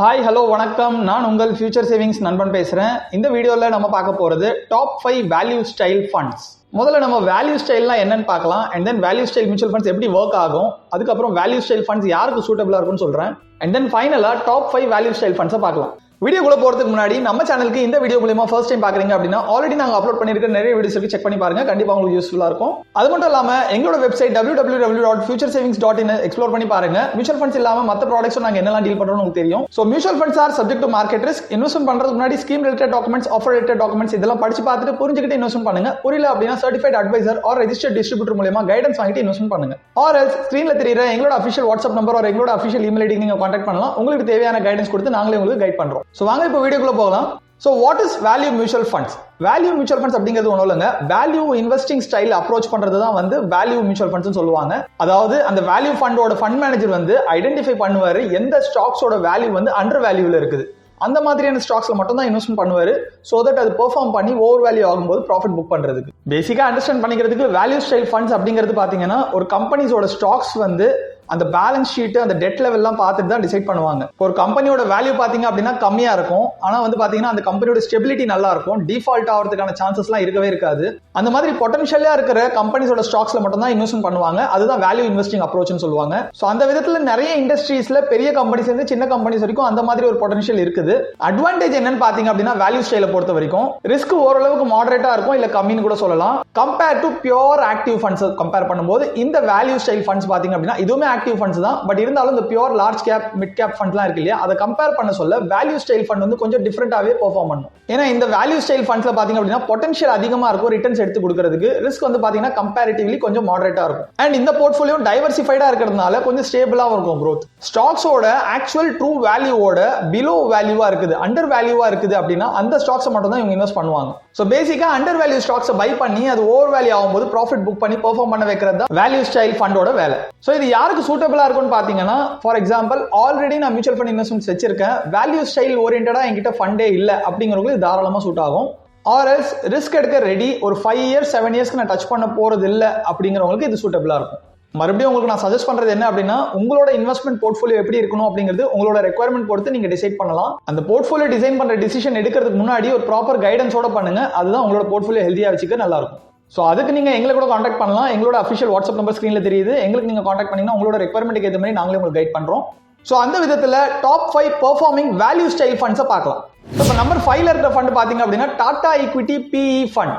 Hi hello வணக்கம், நான் உங்கள் ஃபியூச்சர் சேவிங்ஸ் நண்பன் பேசுகிறேன். இந்த வீடியோவில் நம்ம பார்க்க போகிறது டாப் 5 வேல்யூ ஸ்டைல் ஃபண்ட்ஸ். முதல்ல நம்ம வேல்யூ ஸ்டைல்னா என்னன்னு பார்க்கலாம். And then value style mutual funds எப்படி ஒர்க் ஆகும், அதுக்கப்புறம் வேல்யூ ஸ்டைல் ஃபண்ட்ஸ் யாருக்கு சூட்டபிளாக இருக்கும்னு சொல்கிறேன். அண்ட் தென் ஃபைனலாக டாப் 5 வேல்யூ ஸ்டைல் ஃபண்ட்ஸை பார்க்கலாம். வீடியோக்குள்ள போறதுக்கு முன்னாடி நம்ம சேனலுக்கு இந்த வீடியோ மூலமா ஃபர்ஸ்ட் டைம் பாக்குறீங்க அப்படின்னா ஆல்ரெடி நாங்க அப்லோட் பண்ணிருக்க நிறைய வீடியோஸ் இருக்கு, செக் பண்ணி பாருங்க. கண்டிப்பா உங்களுக்கு யூஸ்ஃபுல்லா இருக்கும். அது மட்டும் இல்லாம எங்களோட வெப்சைட் www.futuresavings.in எக்ஸ்ப்ளோர் பண்ணி பாருங்க. மியூச்சுவல் ஃபண்ட்ஸ் இல்லாம மத்த ப்ராடக்ட்ஸ் நாங்க என்னெல்லாம் டீல் பண்றோம்னு உங்களுக்கு தெரியும். So mutual funds are subject to market risk. Investment பண்றதுக்கு முன்னாடி scheme related documents, offer related documents இதெல்லாம் படிச்சு பார்த்துட்டு புரிஞ்சுக்கிட்டு இன்வெஸ்ட்மென்ட் பண்ணுங்க. புரியல அப்படின்னா certified advisor or registered distributor மூலமா கைடன்ஸ் வாங்கிட்டு இன்வெஸ்ட்மென்ட் பண்ணுங்க. ஆர் எல்ஸ் ஸ்கிரீன்ல தெரியுற எங்களோட அஃபிஷியல் வாட்ஸ்அப் நம்பர் ஆர் எங்களோட அஃபிஷியல் இமெயில் ஐடி நீங்க கான்டாக்ட் பண்ணலாம். உங்களுக்கு தேவையான கைடன்ஸ் கொடுத்து நாங்களே உங்களுக்கு கைட் பண்றோம். சோ வாங்க இப்போ வீடியோ போகலாம். So what is value mutual funds? Value mutual funds அப்படிங்கிறது ஒண்ணும் இல்லைங்க, வேல்யூ இன்வெஸ்டிங் ஸ்டைல் அப்ரோச் பண்றது தான் வந்து வேல்யூ மியூச்சுவல் ஃபண்ட்ஸ் சொல்லுவாங்க. அதாவது அந்த வேல்யூ ஃபண்டோட ஃபண்ட் மேனேஜர் வந்து ஐடென்டிஃபை பண்ணுவாரு எந்த ஸ்டாக்ஸோட வேல்யூ வந்து அண்டர் வேல்யூல இருக்குது, அந்த மாதிரியான ஸ்டாக்ஸ்ல மட்டும் தான் இன்வெஸ்ட்மெண்ட் பண்ணுவாரு. சோ தட் அது பெர்ஃபார்ம் பண்ணி ஓவர் வேல்யூ ஆகும்போது ப்ராஃபிட் புக் பண்றதுக்கு. பேசிக்கா அண்டர்ஸ்டாண்ட் பண்ணிக்கிறதுக்கு வேல்யூ ஸ்டைல் ஃபண்ட்ஸ் அப்படிங்கிறது பாத்தீங்கன்னா ஒரு கம்பெனிஸோட ஸ்டாக்ஸ் வந்து அந்த பேலன்ஸ் ஷீட், அந்த டெட் லெவல்லாம் பார்த்துட்டு தான் டிசைட் பண்ணுவாங்க. ஒரு கம்பெனியோட வேல்யூ பாத்தீங்க அப்படின்னா கம்மியா இருக்கும், ஆனா வந்து பாத்தீங்கன்னா அந்த கம்பெனியோட ஸ்டெபிலிட்டி நல்லா இருக்கும், டிஃபால்ட் ஆகிறதுக்கான சான்சஸ்லாம் இருக்கவே இருக்காது. அந்த மாதிரி பொட்டன்ஷியலா இருக்கிற கம்பெனிஸோட ஸ்டாக்ஸ்ல மட்டும் தான் இன்வெஸ்ட்மெண்ட் பண்ணுவாங்க. அதுதான் வேல்யூ இன்வெஸ்டிங் அப்ரோச்னு சொல்லுவாங்க. சோ அந்த விதத்துல நிறைய இண்டஸ்ட்ரீஸ்ல பெரிய கம்பெனிஸ் இருந்து சின்ன கம்பெனிஸ் வரைக்கும் அந்த மாதிரி ஒரு பொட்டன்ஷியல் இருக்குது. அட்வான்டேஜ் என்னன்னு பாத்தீங்க அப்படின்னா வேல்யூ ஸ்டைல பொறுத்த வரைக்கும் ரிஸ்க் ஓரளவுக்கு மாடரேட்டா இருக்கும், இல்ல கம்மின்னு கூட சொல்லலாம். Compare to pure active funds compare பண்ணும்போது இந்த வேல்யூ ஸ்டைல் ஃபண்ட்ஸ் பாத்தீங்க அப்படின்னா இதுவுமே ஆக்டிவ் ஃபண்ட்ஸ் தான். பட் இருந்தாலும் இந்த pure large cap mid cap ஃபண்ட்லாம் இருக்கு இல்லையா, அதை கம்பேர் பண்ண சொல்ல வேல்யூ ஸ்டைல் ஃபண்ட் வந்து கொஞ்சம் டிஃபரெண்டாவே பெர்ஃபார்ம் பண்ணும். ஏன்னா இந்த வேல்யூ ஸ்டைல் ஃபண்ட்ஸ்ல பாத்தீங்க அப்படின்னா பொட்டன்ஷியல் அதிகமா இருக்கும் ரிட்டர்ன்ஸ் எடுத்து கொடுக்கிறதுக்கு, ரிஸ்க் வந்து பாத்தீங்கன்னா கம்பேரிட்டிவ்லி கொஞ்சம் மாடரேட்டா இருக்கும். அண்ட் இந்த போர்ட்ஃபோலியோ டைவர்சிஃபைடா இருக்கிறதுனால கொஞ்சம் ஸ்டேபிளாவும் இருக்கும் growth. ஸ்டாக்ஸோட ஆக்சுவல் ட்ரூ வேல்யூவோட பிலோ வேல்யூவா இருக்குது, அண்டர் வேல்யூவா இருக்குது அப்படின்னா அந்த ஸ்டாக்ஸ் மட்டும் தான் இவங்க இன்வெஸ்ட் பண்ணுவாங்க. சோ பேசிக்கா அண்டர் வேல்யூ ஸ்டாக்ஸ் பை பண்ணி அது ஓவர் வேல்யூ ஆகும்போது ப்ராஃபிட் புக் பண்ணி பெர்ஃபார்ம் பண்ண வைக்கிறது தான் வேல்யூ ஸ்டைல் ஃபண்டோட வேலை. சோ இது யாருக்கு சூட்டபிளா இருக்கும்னு பாத்தீங்கன்னா, ஃபார் எக்ஸாம்பிள் ஆல்ரெடி நான் மியூச்சுவல் ஃபண்ட் இன்வெஸ்ட்மெண்ட்ஸ் வச்சிருக்கேன், வேல்யூ ஸ்டைல் ஓரியன்டா என்கிட்ட ஃபண்டே இல்ல அப்படிங்கிறவங்களுக்கு தாராளமா சூட் ஆகும். ஆர்எல்ஸ் ரிஸ்க் எடுக்க ரெடி, ஒரு 5 இயர்ஸ் 7 இயர்ஸ்க்கு நான் டச் பண்ண போறது இல்ல அப்படிங்கிறவங்களுக்கு இது சூட்டபிளா இருக்கும். மறுபடியும் உங்களுக்கு நான் சஜஸ்ட் பண்றது என்ன அப்படின்னா, உங்களோட இன்வெஸ்ட்மெண்ட் போர்ட்ஃபோலியோ எப்படி இருக்கணும் அப்படிங்கிறது உங்களோட ரெக்யர்மெண்ட் பொறுத்து நீங்க டிசைட் பண்ணலாம். அந்த போர்ட்ஃபோலியோ டிசைன் பண்ற டிசிஷன் எடுக்கிறதுக்கு முன்னாடி ஒரு ப்ராப்பர் கைடன்ஸோட பண்ணுங்க, அதுதான் உங்களோட போர்ட்ஃபோலியோ ஹெல்தியா வச்சுக்க நல்லா இருக்கும். சோ அதுக்கு நீங்க எங்களை கூட கான்டாக்ட் பண்ணலாம். எங்களோட அஃபிஷியல் வாட்ஸ்அப் நம்பர் ஸ்கிரீன்ல தெரியுது, எங்களுக்கு நீங்க கான்டாக்ட் பண்ணீங்கன்னா உங்களோட ரெக்யர்மெண்ட்டுக்கு ஏற்ற மாதிரி நாங்களே உங்களுக்கு கைட் பண்றோம். சோ அந்த விதத்துல டாப் 5 பெர்ஃபார்மிங் வேல்யூ ஸ்டைல் ஃபண்ட்ஸை பார்க்கலாம். இப்போ நம்பர் 5ல இருக்கிற ஃபண்ட் பாத்தீங்க அப்படின்னா டாடா ஈக்விட்டி PE ஃபண்ட்.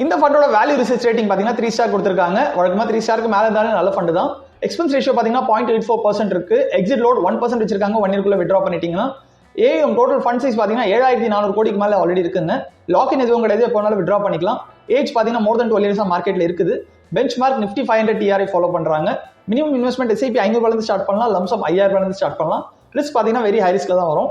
இந்த ஃபண்டோட வேல்யூ ரிசர்ச் ரேட்டிங் பாத்தீங்கன்னா 3 ஸ்டார் கொடுத்திருக்காங்க. வழக்கமா 3 ஸ்டாருக்கு மேல இருந்தாலும் நல்ல ஃபண்ட் தான். எக்ஸ்பென்ஸ் ரேஷியோ பாத்தீங்கன்னா 0.84% இருக்கு. எக்ஸிட் லோட் 1% வச்சிருக்காங்க. 1 இயர்க்குள்ள வித்ட்ரா பண்ணிட்டீங்கன்னா. ஏஎம் டோட்டல் ஃபண்ட் சைஸ் பாத்தீங்கன்னா 7400 கோடிக்கு மேல ஆல்ரெடி இருக்குங்க. லாக்இன் எதுவும் கிடையாது, எப்போனாலும் வித்ட்ரா பண்ணிக்கலாம். ஏஜ் பாத்தீங்கன்னா மோர் தென் 12 இயர்ஸ் மார்க்கெட்ல இருக்குது. Bench mark Nifty 500 TRI follow பண்றாங்க. மினிமம் இன்வெஸ்ட்மெண்ட் SIP 500 இருந்து ஸ்டார்ட் பண்ணலாம், லம்சம் 5000 இருந்து ஸ்டார்ட் பண்ணலாம். ரிஸ்க் பாத்தீங்கன்னா வெரி ஹை ரிஸ்க்ல தான் வரும்.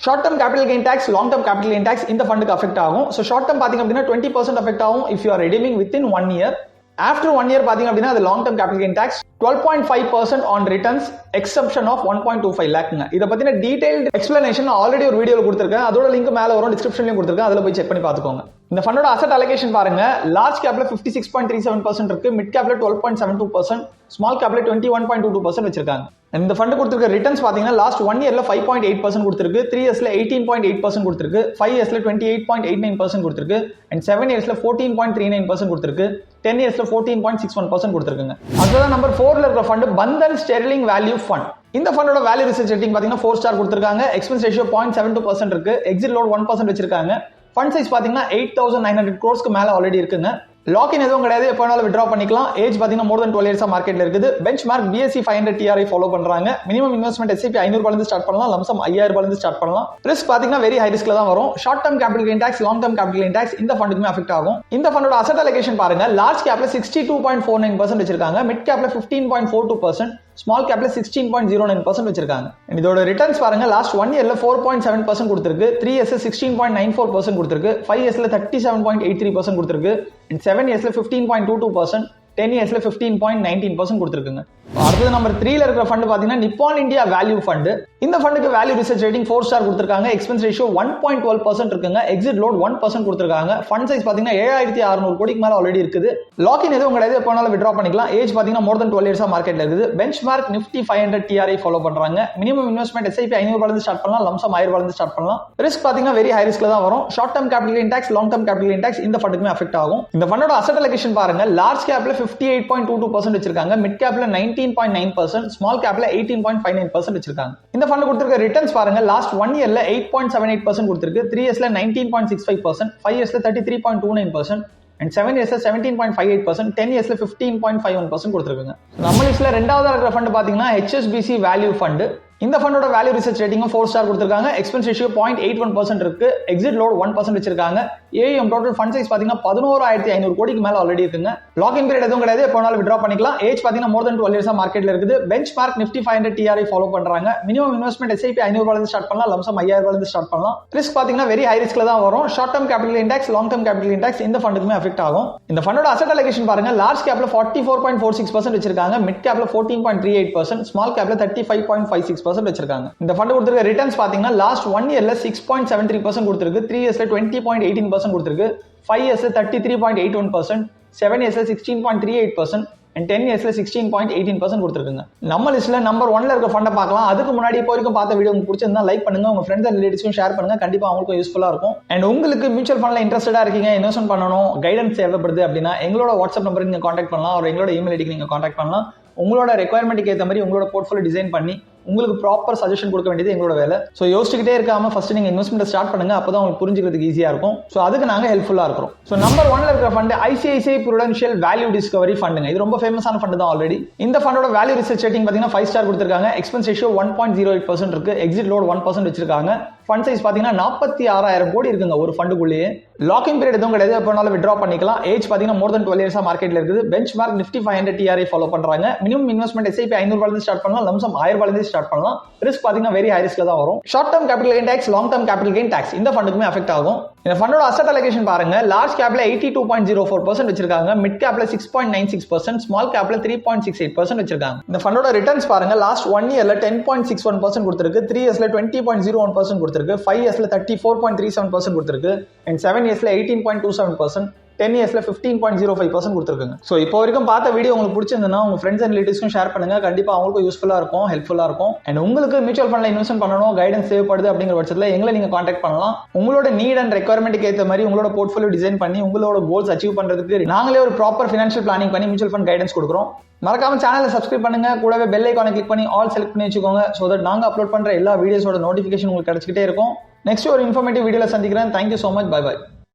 Short term capital gain tax, long term capital gain tax இந்த ஃபண்டுக்கு அஃபெக்ட் ஆகும். ஸோ ஷார்ட் டர்ம் பாத்தீங்க அப்படின்னா 20% அஃபெக்ட் ஆகும் if you are redeeming within 1 year. After 1 year பாத்தீங்க அப்படின்னா அது long term capital gain tax 12.5% on returns exception of 1.25 லேக்ங்க. இதை பத்தின டீடைல்டு எக்ஸ்பிளனேஷன் ஆல்ரெடி ஒரு வீடியோல கொடுத்திருக்கேன், அதோட லிங்க் மேல வரும், டிஸ்கிரிப்ஷன்லயும் கொடுத்திருக்கேன், அதுல போய் செக் பண்ணி பாத்துக்கோங்க. இந்த ஃபண்டோட அசெட் அலோகேஷன் பாருங்க, லார்ஜ் கேப்ல 56.37% இருக்கு, மிட் கேப்ல 12.72%, ஸ்மால் கேப்ல 21.22% வச்சிருக்காங்க. இந்த ஃபண்ட் கொடுத்திருக்க ரிட்டர்ன்ஸ் பாத்தீங்கன்னா லாஸ்ட் 1 இயர்ல 5.8% கொடுத்திருக்கு, 3 இயர்ஸ்ல 18.8% கொடுத்திருக்கு, 5 இயர்ஸ்ல 28.89% கொடுத்திருக்கு, அண்ட் 7 இயர்ஸ்ல 14.39% கொடுத்திருக்கு, 10 இயர்ஸ்ல 14.61% கொடுத்திருக்குங்க. அதுதான் நம்பர் 4ல இருக்கிற fund Bandhan sterling value fund. இந்த ஃபண்டோட வேல்யூ ரிசர்ச் ரேட்டிங் பாத்தீங்கன்னா 4 ஸ்டார் கொடுத்திருக்காங்க. எக்ஸ்பென்ஸ் ரேஷியோ 0.72% இருக்கு. எக்ஸிட் லோட் 1% வச்சிருக்காங்க. ஃபண்ட் சைஸ் பாத்தீங்கன்னா 8900 crores மேல ஆல்ரெடி இருக்குங்க. லாக்இன் எதுவும் கிடையாது, எப்போ வேணாலும் வித்ட்ரா பண்ணிக்கலாம். ஏஜ் பாத்தீங்கன்னா மோர் தென் 12 இயர்ஸ் மார்க்கெட்ல இருக்குது. Bench mark BSE 500 TRI follow பண்றாங்க. மினிமம் இன்வெஸ்ட்மெண்ட் SIP 500 இருந்து ஸ்டார்ட் பண்ணலாம், லம்சம் 5000 இருந்து ஸ்டார்ட் பண்ணலாம். ரிஸ்க் பாத்தீங்கன்னா வெரி ஹை ரிஸ்க்ல தான் வரும். Short term capital gain tax, long term capital gain tax இந்த ஃபண்டுக்குமே அஃபெக்ட் ஆகும். இந்த ஃபண்டோட அசெட் அலோகேஷன் பாருங்க, லார்ஜ் கேப்ல 62.49% வச்சிருக்காங்க, மிட் கேப்ல 15.42%, ஸ்மால் கேப்ல 16.09% வச்சிருக்காங்க. இதோட ரிட்டர்ன்ஸ் பாருங்க, லாஸ்ட் 1 இயர்ல 4.7% கொடுத்திருக்கு, 3 இயர்ஸ்ல 16.94% கொடுத்திருக்கு, 5 இயர்ஸ்ல 37.83% கொடுத்திருக்கு, and 7 இயர்ஸ்ல 15.22%, 10 இயர்ஸ்ல 15.19% கொடுத்திருக்குங்க. அடுத்தது நம்பர் 3ல இருக்கிற ஃபண்ட் பாத்தீங்கன்னா நிப்பான் இந்தியா வேல்யூ ஃபண்ட். இந்த ஃபண்டுக்கு வேல்யூ ரிசர்ச் ரேட்டிங் 4 ஸ்டார் கொடுத்திருக்காங்க. எக்ஸ்பென்ஸ் ரேஷியோ 1.12% இருக்குங்க. எக்ஸிட் லோட் 1% கொடுத்திருக்காங்க. ஃபண்ட் சைஸ் பாத்தீங்கன்னா 7600 கோடிக்கு மேல ஆல்ரெடி இருக்குது. லாக்இன் எதுவும் கிடையாது, எப்போனாலும் வித்ட்ரா பண்ணிக்கலாம். ஏஜ் பாத்தீங்கன்னா மோர் தென் 12 இயர்ஸா மார்க்கெட்ல இருக்குது. Bench mark Nifty 500 TRI follow பண்றாங்க. மினிமம் இன்வெஸ்ட்மெண்ட் SIP 500 இருந்து ஸ்டார்ட் பண்ணலாம், லம்சம் 1000 இருந்து ஸ்டார்ட் பண்ணலாம். ரிஸ்க் பாத்தீங்கன்னா வெரி ஹை ரிஸ்க்ல தான் வரும். Short term capital gain tax, long term capital gain tax இந்த ஃபண்டுக்குமே அஃபெக்ட் ஆகும். இந்த ஃபண்டோட அசெட் அலோகேஷன் பாருங்க. லார்ஜ் கேப்ல 58.22% வச்சிருக்காங்க. மிட் கேப்ல 19.9%, ஸ்மால் கேப்ல 18.59% வச்சிருக்காங்க. இந்த ஃபண்ட் கொடுத்திருக்க ரிட்டர்ன்ஸ் பாருங்க. லாஸ்ட் 1 இயர்ல 8.78% கொடுத்திருக்கு. 3 இயர்ஸ்ல 19.65%, 5 இயர்ஸ்ல 33.29% and 7 இயர்ஸ்ல 17.58%, 10 இயர்ஸ்ல 15.51% கொடுத்திருக்காங்க. நம்ம லிஸ்ட்ல ரெண்டாவதா இருக்கிற ஃபண்ட் பாத்தீங்கன்னா HSBC வேல்யூ ஃபண்ட். இந்த ஃபண்டோட வேல்யூ ரிசர்ச் ரேட்டிங்கும் 4 ஸ்டார் கொடுத்திருக்காங்க. எக்ஸ்பென்ஸ் ரேஷியோ 0.81% இருக்கு. எக்ஸிட் லோட் 1% வச்சிருக்காங்க. ஏஎம் டோட்டல் ஃபண்ட் சைஸ் பாத்தீங்கன்னா 11500 கோடிக்கு மேல ஆல்ரெடி இருக்குங்க. லாக்இன் பீரியட் எதுவும் கிடையாது, எப்போனாலும் வித்ட்ரா பண்ணிக்கலாம். ஏஜ் பாத்தீங்கன்னா மோர் தென் 12 இயர்ஸா மார்க்கெட்ல இருக்குது. Bench mark Nifty 500 TRI follow பண்றாங்க. மினிமம் இன்வெஸ்ட்மெண்ட் SIP 500 இருந்து ஸ்டார்ட் பண்ணலாம், லம்சம் 5000 இருந்து ஸ்டார்ட் பண்ணலாம். ரிஸ்க் பாத்தீங்கன்னா வெரி ஹை ரிஸ்க்ல தான் வரும். Short term capital index, long term capital index இந்த ஃபண்டுக்குமே அஃபெக்ட் ஆகும். இந்த ஃபண்டோட அசெட் அலோகேஷன் பாருங்க. லார்ஜ் கேப்ல 44.46% வச்சிருக்காங்க. மிட் கேப்ல 14.38%, ஸ்மால் கேப்ல 35.56% வச்சிருக்காங்க. இந்த ஃபண்ட் கொடுத்திருக்க ரிட்டர்ன்ஸ் பாத்தீங்கன்னா லாஸ்ட் 1 இயர்ல 6.73% கொடுத்திருக்கு. 3 இயர்ஸ்ல 20.18% கொடுத்திருக்கு. 5 இயர்ஸ்ல 33.81%, 7 இயர்ஸ்ல 16.38% and 10 இயர்ஸ்ல 16.18% கொடுத்திருக்குங்க. நம்ம லிஸ்ட்ல நம்பர் 1ல இருக்க ஃபண்டை பார்க்கலாம். அதுக்கு முன்னாடி இப்போ வரைக்கும் பார்த்த வீடியோ உங்களுக்கு பிடிச்சிருந்தா லைக் பண்ணுங்க, உங்க ஃப்ரெண்ட்ஸ் அண்ட் ரிலேட்டிவ்ஸ்க்கும் ஷேர் பண்ணுங்க. கண்டிப்பா அவங்களுக்கும் யூஸ்ஃபுல்லா இருக்கும். அண்ட் உங்களுக்கு மியூச்சுவல் ஃபண்ட்ல இன்ட்ரெஸ்டடா இருக்கீங்க, இன்வெஸ்ட்மெண்ட் பண்ணணும், கைடன்ஸ் தேவைப்படுது அப்படின்னா எங்களோட வாட்ஸ்அப் நம்பருக்கு நீங்க கான்டாக்ட் பண்ணலாம், ஒரு எங்களோட இமெயில் ஐடிக்கு நீங்க கான்டாக்ட் பண்ணலாம். உங்களோட ரெக்யர்மெண்ட்டுக்கு ஏற்ற மாதிரி உங்களோட போர்ட்ஃபோலியோ டிசைன் பண்ணி உங்களுக்கு ப்ராப்பர் சஜஷன் கொடுக்க வேண்டியது எங்களோட வேலை. ஸோ யோசிச்சுக்கிட்டே இருக்காம ஃபர்ஸ்ட் நீங்க இன்வெஸ்ட்மெண்ட் ஸ்டார்ட் பண்ணுங்க, அப்பதான் உங்களுக்கு புரிஞ்சுக்கிறதுக்கு ஈஸியா இருக்கும். ஸோ அதுக்கு நாங்க ஹெல்ப்ஃபுல்லா இருக்கிறோம். ஸோ நம்பர் 1ல இருக்கிற fund ICICI Prudential value discovery ஃபண்டுங்க. இது ரொம்ப ஃபேமஸான ஃபண்ட் தான் ஆல்ரெடி. இந்த ஃபண்டோட வேல்யூ ரிசர்ச் ரேட்டிங் பாத்தீங்கன்னா 5 ஸ்டார் கொடுத்திருக்காங்க. எக்ஸ்பென்ஸ் ரேஷியோ 1.08% இருக்கு. எக்ஸிட் லோட் 1% வச்சிருக்காங்க. ஃபண்ட் சைஸ் பாத்தீங்கன்னா 46000 கோடி இருக்குங்க ஒரு ஃபண்டுக்குள்ளேயே. லாக்இன் பீரியட் எதுவும் கிடையாது, எப்போனாலும் வித்ட்ரா பண்ணிக்கலாம். ஏஜ் பாத்தீங்கன்னா மோர் தென் 12 இயர்ஸா மார்க்கெட்ல இருக்குது. Bench mark Nifty 500 TRI follow பண்றாங்க. மினிமம் இன்வெஸ்ட்மெண்ட் SIP 500 இருந்து ஸ்டார்ட் பண்ணலாம், லம்சம் 1000 இருந்து ஸ்டார்ட் பண்ணலாம். ரிஸ்க் பாத்தீங்கன்னா வெரி ஹை ரிஸ்க்ல தான் வரும். Short term capital gain tax, long term capital gain tax இந்த ஃபண்டுக்குமே அஃபெக்ட் ஆகும். இந்த ஃபண்டோட அசெட் அலோகேஷன் பாருங்க. லார்ஜ் கேப்ல 82.04% வச்சிருக்காங்க. மிட் கேப்ல 6.96%, ஸ்மால் கேப்ல 3.68% வச்சிருக்காங்க. இந்த ஃபண்டோட ரிட்டர்ன்ஸ் பாருங்க. லாஸ்ட் 1 இயர்ல 10.61% கொடுத்திருக்கு. 3 இயர்ஸ்ல 20.01% கொடுத்திருக்கு. 5 இயர்ஸ்ல 34.37% கொடுத்திருக்கு. and 7 இயர்ஸ்ல 18.27%, 10 இயர்ஸ்ல 15.05% கொடுத்திருக்காங்க. சோ இப்போ வரைக்கும் பார்த்த வீடியோ உங்களுக்கு பிடிச்சிருந்தா உங்க ஃப்ரெண்ட்ஸ் அண்ட் ரிலேட்டிவ்ஸ்க்கும் ஷேர் பண்ணுங்க. கண்டிப்பா அவங்களுக்கும் யூஸ்ஃபுல்லா இருக்கும், ஹெல்ப்ஃபுல்லா இருக்கும். அண்ட் உங்களுக்கு மியூச்சுவல் ஃபண்ட்ல இன்வெஸ்ட் பண்ணணும், கைடன்ஸ் தேவைப்படுது அப்படிங்கிற பட்சத்துல எங்களை நீங்க கான்டாக்ட் பண்ணலாம். உங்களோட நீட் அண்ட் ரெக்யர்மெண்ட்டுக்கு ஏற்ற மாதிரி உங்களோட போர்ட்ஃபோலியோ டிசைன் பண்ணி உங்களோட கோல்ஸ் அச்சீவ் பண்றதுக்கு நாங்களே ஒரு ப்ராப்பர் ஃபினான்ஷியல் பிளானிங் பண்ணி மியூச்சுவல் ஃபண்ட் கைடன்ஸ் கொடுக்குறோம். மறக்காம சேனலை சப்ஸ்கிரைப் பண்ணுங்க, கூடவே பெல் ஐகானை கிளிக் பண்ணி ஆல் செலக்ட் பண்ணி வச்சுக்கோங்க. சோ தட் நாங்க அப்லோட் பண்ற எல்லா வீடியோஸோட நோட்டிஃபிகேஷன் உங்களுக்கு கிடைச்சிக்கிட்டே இருக்கும். நெக்ஸ்ட் ஒரு இன்ஃபர்மேட்டிவ் வீடியோல சந்திக்கிறேன். Thank you so much. Bye by.